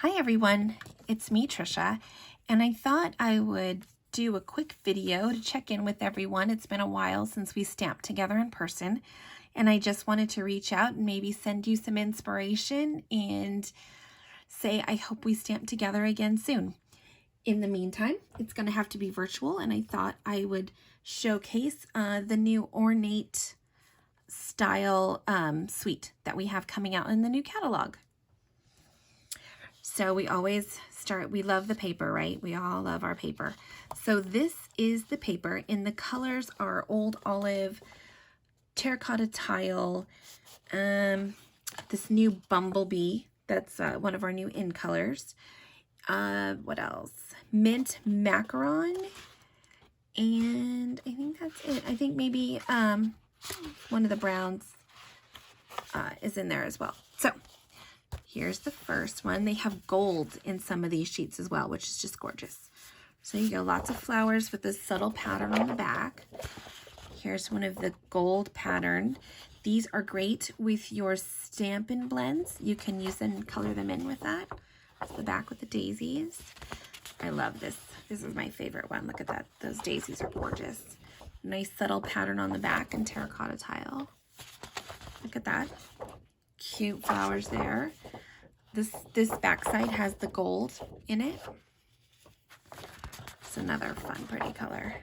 Hi everyone, it's me Trisha, and I thought I would do a quick video to check in with everyone. It's been a while since we stamped together in person, and I just wanted to reach out and maybe send you some inspiration and say I hope we stamp together again soon. In the meantime, it's going to have to be virtual, and I thought I would showcase the new Ornate style suite that we have coming out in the new catalog. So we always start, we love the paper, right? We all love our paper. So this is the paper, and the colors are old olive, terracotta tile, this new bumblebee, that's one of our new in colors. What else? Mint macaron, and I think that's it. I think maybe one of the browns is in there as well. So here's the first one. They have gold in some of these sheets as well, which is just gorgeous. So you go, lots of flowers with this subtle pattern on the back. Here's one of the gold pattern. These are great with your Stampin blends. You can use them and color them in with that. That's the back with the daisies. I love this. This is my favorite one. Look at that. Those daisies are gorgeous. Nice subtle pattern on the back and terracotta tile. Look at that. Cute flowers there. This backside has the gold in it. It's another fun, pretty color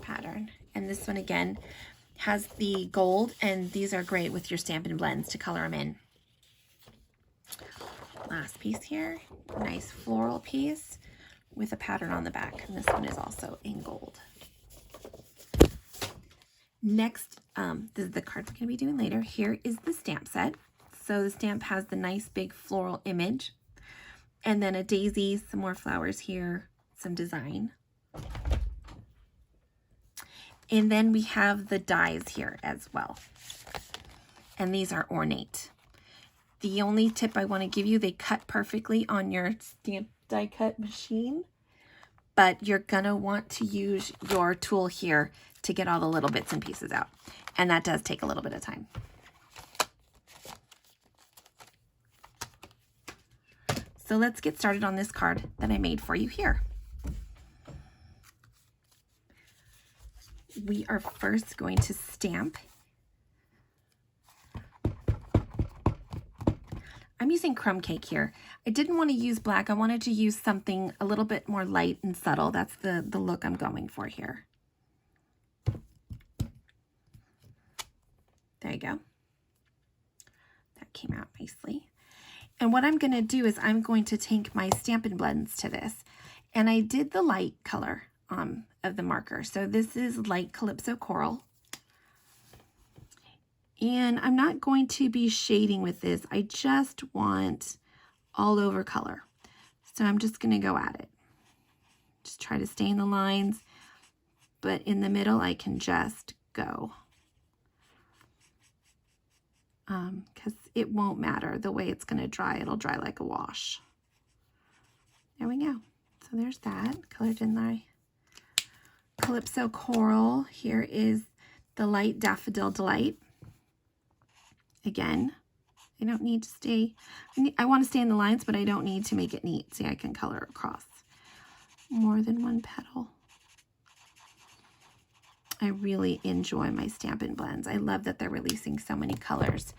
pattern. And this one again has the gold, and these are great with your Stampin' blends to color them in. Last piece here, nice floral piece with a pattern on the back, and this one is also in gold. Next, this is the cards we're going to be doing later. Here is the stamp set. So the stamp has the nice big floral image, and then a daisy, some more flowers here, some design. And then we have the dies here as well. And these are Ornate. The only tip I want to give you, they cut perfectly on your stamp die cut machine, but you're gonna want to use your tool here to get all the little bits and pieces out. And that does take a little bit of time. So let's get started on this card that I made for you here. We are first going to stamp. I'm using crumb cake here. I didn't want to use black. I wanted to use something a little bit more light and subtle. That's the look I'm going for here. There you go. That came out nicely. And what I'm going to do is I'm going to take my Stampin' blends to this. And I did the light color of the marker. So this is light Calypso Coral. And I'm not going to be shading with this. I just want all over color. So I'm just going to go at it. Just try to stay in the lines, but in the middle I can just go. Because it won't matter the way it's going to dry. It'll dry like a wash. There we go. So there's that. Colored in my Calypso Coral. Here is the light Daffodil Delight. Again, I don't need to stay, I want to stay in the lines, but I don't need to make it neat. See, I can color across more than one petal. I really enjoy my Stampin' blends. I love that they're releasing so many colors.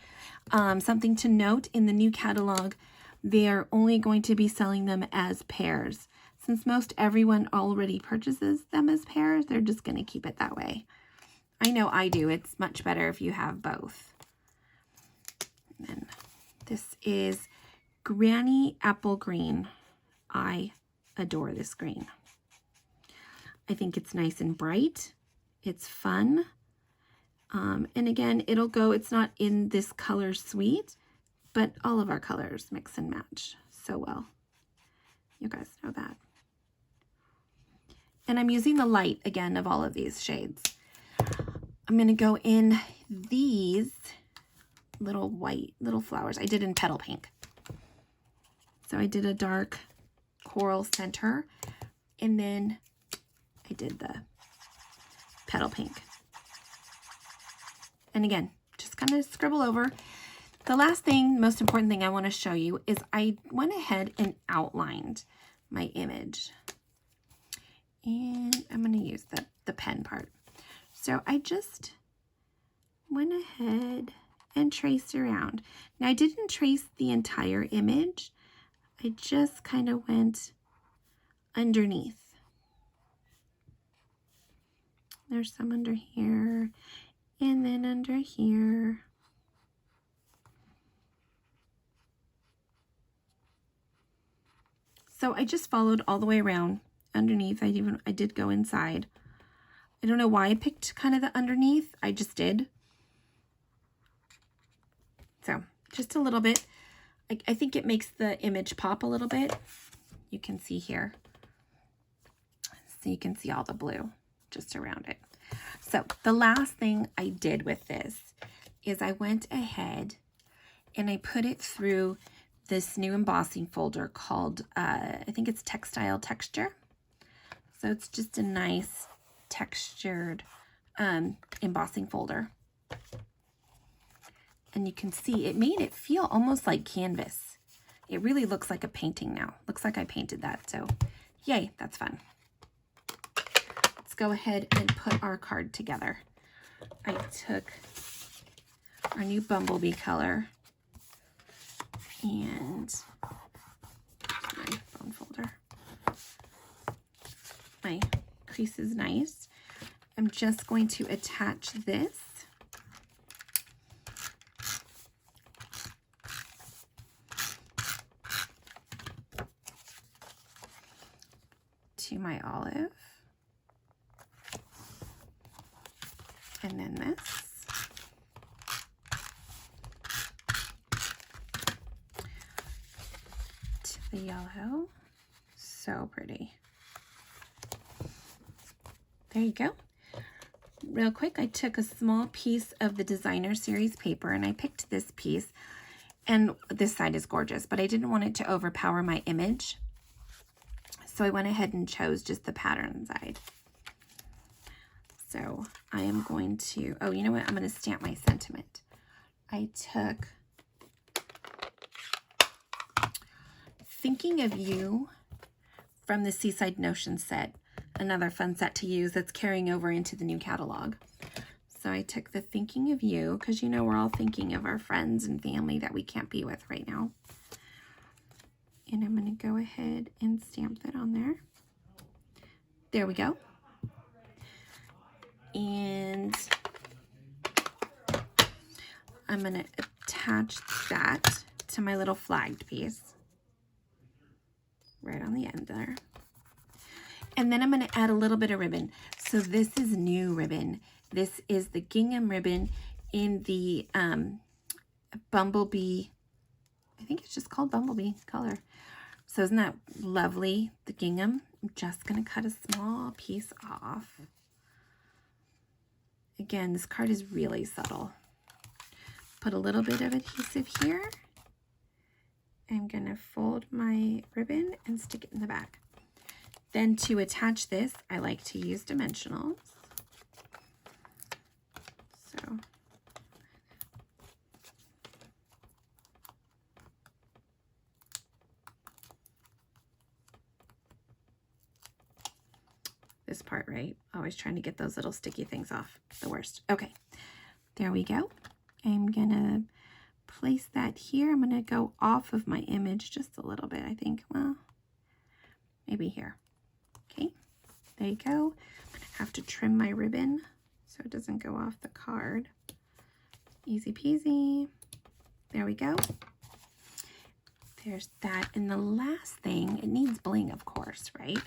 Something to note, in the new catalog, they are only going to be selling them as pairs. Since most everyone already purchases them as pairs, they're just going to keep it that way. I know I do. It's much better if you have both. And then this is Granny Apple Green. I adore this green. I think it's nice and bright. It's fun. And again, it'll go, it's not in this color suite, but all of our colors mix and match so well. You guys know that. And I'm using the light again of all of these shades. I'm going to go in these little white little flowers I did in petal pink. So I did a dark coral center, and then I did the petal pink. And again, just kind of scribble over. the last thing, most important thing I want to show you is I went ahead and outlined my image. And I'm going to use the pen part. So I just went ahead and traced around. Now I didn't trace the entire image. I just kind of went underneath. There's some under here and then under here. So I just followed all the way around underneath. I did go inside. I don't know why I picked kind of the underneath. I just did. So just a little bit. I think it makes the image pop a little bit. You can see here. So you can see all the blue just around it. So the last thing I did with this is I went ahead and I put it through this new embossing folder called, I think it's Textile Texture. So it's just a nice textured embossing folder. And you can see it made it feel almost like canvas. It really looks like a painting now. Looks like I painted that, so yay, that's fun. Let's go ahead and put our card together. I took our new bumblebee color and my phone folder. My crease is nice. I'm just going to attach this to my olive, and then this. To the yellow. So pretty. There you go. Real quick, I took a small piece of the designer series paper and I picked this piece, and this side is gorgeous, but I didn't want it to overpower my image. So I went ahead and chose just the pattern side. So I am going to, oh, you know what? I'm going to stamp my sentiment. I took Thinking of You from the Seaside Notion set, another fun set to use that's carrying over into the new catalog. So I took the Thinking of You, because you know we're all thinking of our friends and family that we can't be with right now. And I'm going to go ahead and stamp that on there. There we go. And I'm going to attach that to my little flagged piece right on the end there. And then I'm going to add a little bit of ribbon. So this is new ribbon. This is the gingham ribbon in the bumblebee, I think it's just called bumblebee color. So isn't that lovely, the gingham? I'm just going to cut a small piece off. Again, this card is really subtle. Put a little bit of adhesive here. I'm going to fold my ribbon and stick it in the back. Then to attach this, I like to use dimensionals. So this part, right? Always trying to get those little sticky things off. The worst. Okay, there we go. I'm gonna place that here. I'm gonna go off of my image just a little bit, I think. Well, maybe here. Okay, there you go. I'm gonna have to trim my ribbon so it doesn't go off the card. Easy peasy. There we go. There's that. And the last thing, it needs bling, of course, right?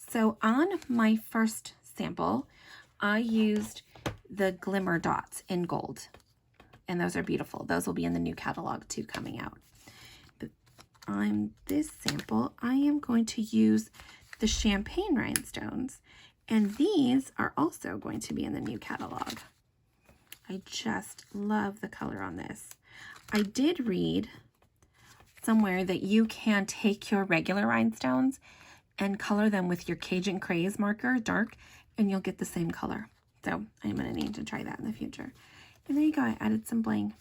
So on my first sample, I used the glimmer dots in gold. And those are beautiful. Those will be in the new catalog too, coming out. But on this sample, I am going to use the champagne rhinestones. And these are also going to be in the new catalog. I just love the color on this. I did read somewhere that you can take your regular rhinestones and color them with your Cajun Craze marker, dark, and you'll get the same color. So I'm going to need to try that in the future. And there you go, I added some bling.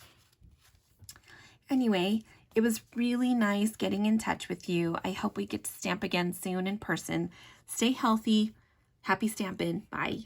Anyway, it was really nice getting in touch with you. I hope we get to stamp again soon in person. Stay healthy. Happy stamping. Bye.